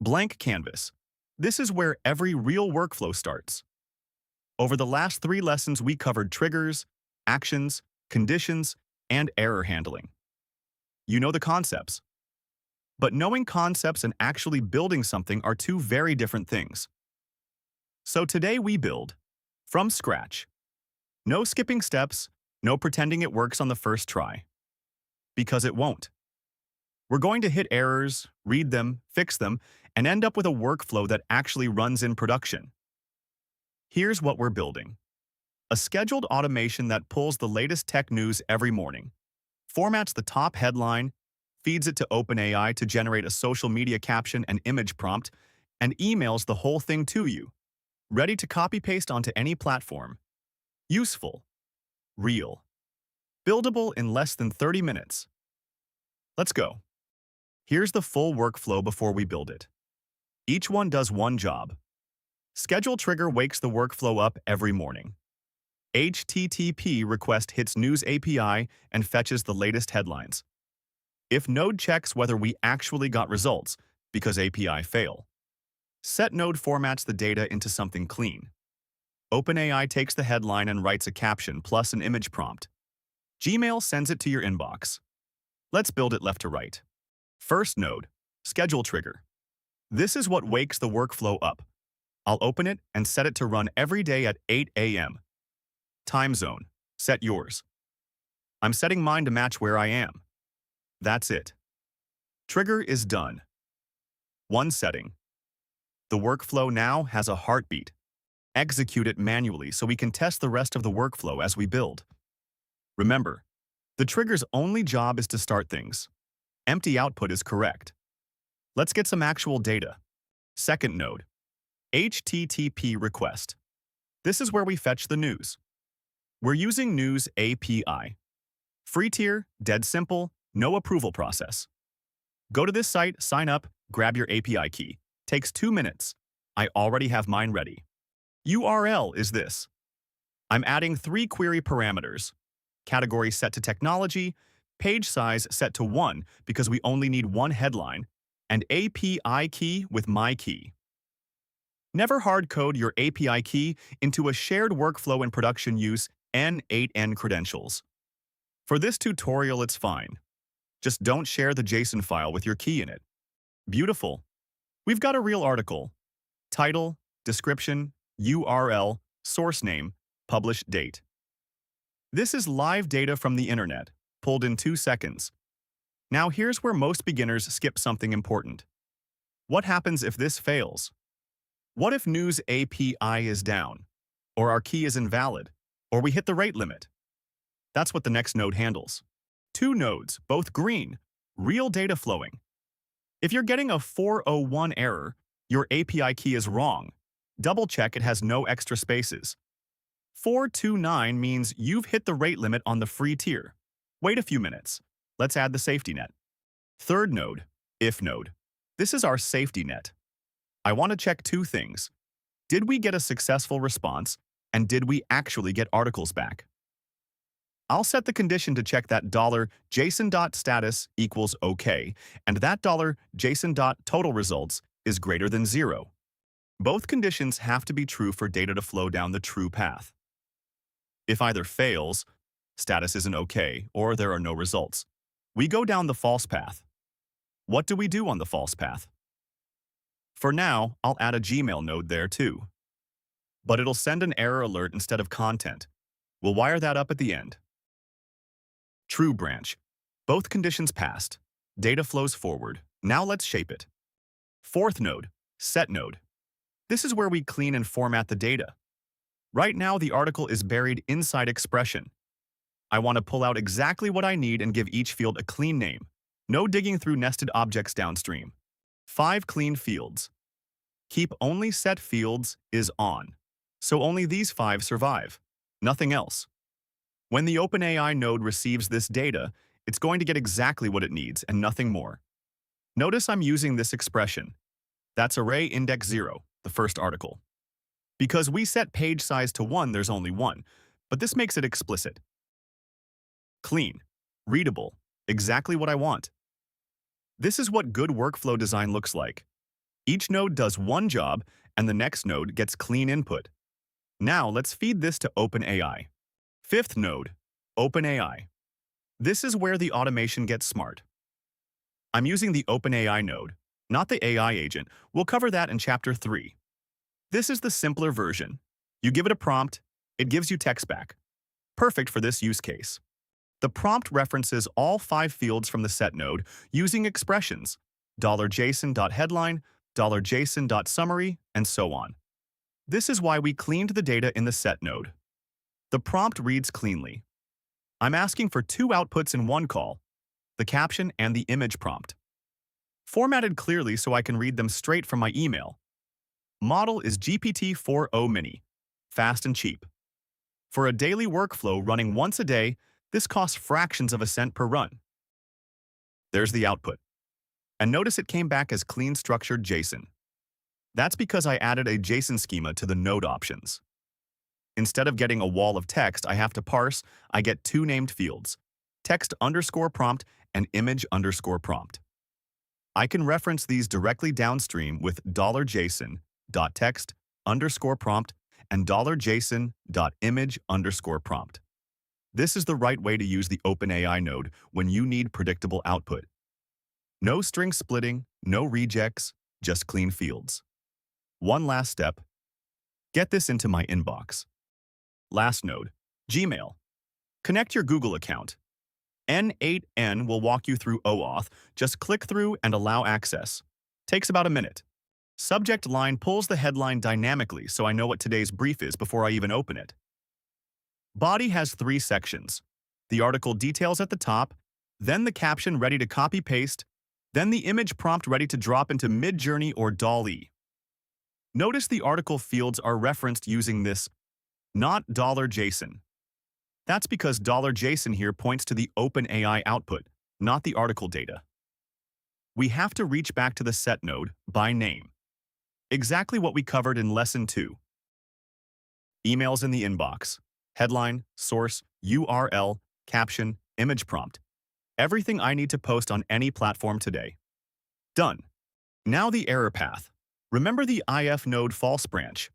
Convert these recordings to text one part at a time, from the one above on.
Blank canvas. This is where every real workflow starts. Over the last 3 lessons, we covered triggers, actions, conditions, and error handling. You know the concepts. But knowing concepts and actually building something are two very different things. So today we build from scratch. No skipping steps, no pretending it works on the first try. Because it won't. We're going to hit errors, read them, fix them, and end up with a workflow that actually runs in production. Here's what we're building. A scheduled automation that pulls the latest tech news every morning, formats the top headline, feeds it to OpenAI to generate a social media caption and image prompt, and emails the whole thing to you, ready to copy-paste onto any platform. Useful. Real. Buildable in less than 30 minutes. Let's go. Here's the full workflow before we build it. Each one does one job. Schedule trigger wakes the workflow up every morning. HTTP request hits News API and fetches the latest headlines. If node checks whether we actually got results, because API fail. Set node formats the data into something clean. OpenAI takes the headline and writes a caption plus an image prompt. Gmail sends it to your inbox. Let's build it left to right. First node, schedule trigger. This is what wakes the workflow up. I'll open it and set it to run every day at 8 a.m. Time zone, set yours. I'm setting mine to match where I am. That's it. Trigger is done. One setting. The workflow now has a heartbeat. Execute it manually so we can test the rest of the workflow as we build. Remember, the trigger's only job is to start things. Empty output is correct. Let's get some actual data. Second node, HTTP request. This is where we fetch the news. We're using News API. Free tier, dead simple, no approval process. Go to this site, sign up, grab your API key. Takes 2 minutes. I already have mine ready. URL is this. I'm adding 3 query parameters. Category set to technology, page size set to 1 because we only need one headline, and API key with my key. Never hard code your API key into a shared workflow in production. Use n8n credentials. For this tutorial, it's fine. Just don't share the JSON file with your key in it. Beautiful. We've got a real article. Title, description, URL, source name, publish date. This is live data from the internet, pulled in 2 seconds. Now here's where most beginners skip something important. What happens if this fails? What if News API is down, or our key is invalid, or we hit the rate limit? That's what the next node handles. 2 nodes, both green, real data flowing. If you're getting a 401 error, your API key is wrong. Double check it has no extra spaces. 429 means you've hit the rate limit on the free tier. Wait a few minutes. Let's add the safety net. Third node, if node. This is our safety net. I want to check 2 things. Did we get a successful response, and did we actually get articles back? I'll set the condition to check that $JSON.status equals OK, and that $JSON.totalResults is greater than 0. Both conditions have to be true for data to flow down the true path. If either fails, status isn't OK, or there are no results, we go down the false path. What do we do on the false path? For now, I'll add a Gmail node there too. But it'll send an error alert instead of content. We'll wire that up at the end. True branch. Both conditions passed. Data flows forward. Now let's shape it. Fourth node, set node. This is where we clean and format the data. Right now, the article is buried inside expression. I want to pull out exactly what I need and give each field a clean name. No digging through nested objects downstream. 5 clean fields. Keep only set fields is on. So only these 5 survive. Nothing else. When the OpenAI node receives this data, it's going to get exactly what it needs and nothing more. Notice I'm using this expression. That's array index 0, the first article. Because we set page size to 1, there's only 1, but this makes it explicit. Clean, readable, exactly what I want. This is what good workflow design looks like. Each node does one job, and the next node gets clean input. Now let's feed this to OpenAI. Fifth node, OpenAI. This is where the automation gets smart. I'm using the OpenAI node, not the AI agent. We'll cover that in Chapter 3. This is the simpler version. You give it a prompt, it gives you text back. Perfect for this use case. The prompt references all 5 fields from the set node using expressions, $JSON.headline, $JSON.summary, and so on. This is why we cleaned the data in the set node. The prompt reads cleanly. I'm asking for 2 outputs in one call, the caption and the image prompt. Formatted clearly so I can read them straight from my email. Model is GPT-4o Mini, fast and cheap. For a daily workflow running once a day, this costs fractions of a cent per run. There's the output. And notice it came back as clean structured JSON. That's because I added a JSON schema to the node options. Instead of getting a wall of text I have to parse, I get 2 named fields, text_prompt and image_prompt. I can reference these directly downstream with $JSON.text_prompt and $JSON.image_prompt. This is the right way to use the OpenAI node when you need predictable output. No string splitting, no rejects, just clean fields. One last step. Get this into my inbox. Last node, Gmail. Connect your Google account. n8n will walk you through OAuth. Just click through and allow access. Takes about a minute. Subject line pulls the headline dynamically so I know what today's brief is before I even open it. Body has 3 sections. The article details at the top, then the caption ready to copy-paste, then the image prompt ready to drop into Midjourney or DALL-E. Notice the article fields are referenced using this, not $JSON. That's because $JSON here points to the OpenAI output, not the article data. We have to reach back to the set node by name. Exactly what we covered in Lesson 2. Emails in the inbox. Headline, source, URL, caption, image prompt. Everything I need to post on any platform today. Done. Now the error path. Remember the IF node false branch.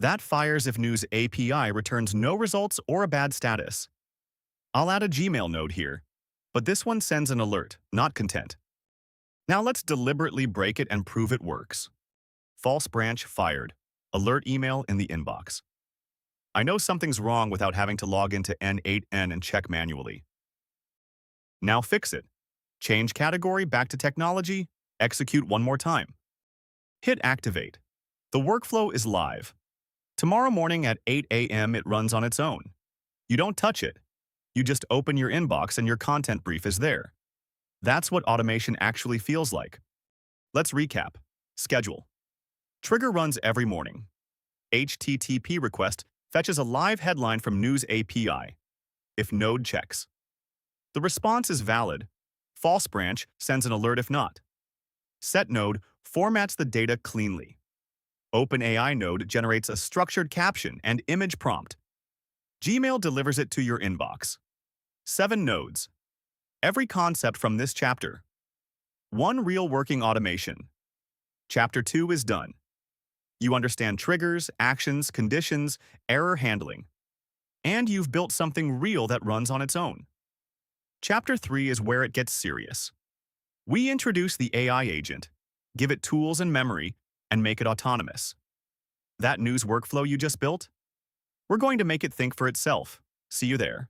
That fires if News API returns no results or a bad status. I'll add a Gmail node here, but this one sends an alert, not content. Now let's deliberately break it and prove it works. False branch fired. Alert email in the inbox. I know something's wrong without having to log into n8n and check manually. Now fix it. Change category back to technology, execute one more time. Hit activate. The workflow is live. Tomorrow morning at 8 a.m. it runs on its own. You don't touch it. You just open your inbox and your content brief is there. That's what automation actually feels like. Let's recap. Schedule. Trigger runs every morning. HTTP request fetches a live headline from News API. If node checks. The response is valid. False branch sends an alert if not. Set node formats the data cleanly. OpenAI node generates a structured caption and image prompt. Gmail delivers it to your inbox. 7 nodes. Every concept from this chapter. 1 real working automation. Chapter 2 is done. You understand triggers, actions, conditions, error handling. And you've built something real that runs on its own. Chapter 3 is where it gets serious. We introduce the AI agent, give it tools and memory, and make it autonomous. That news workflow you just built? We're going to make it think for itself. See you there.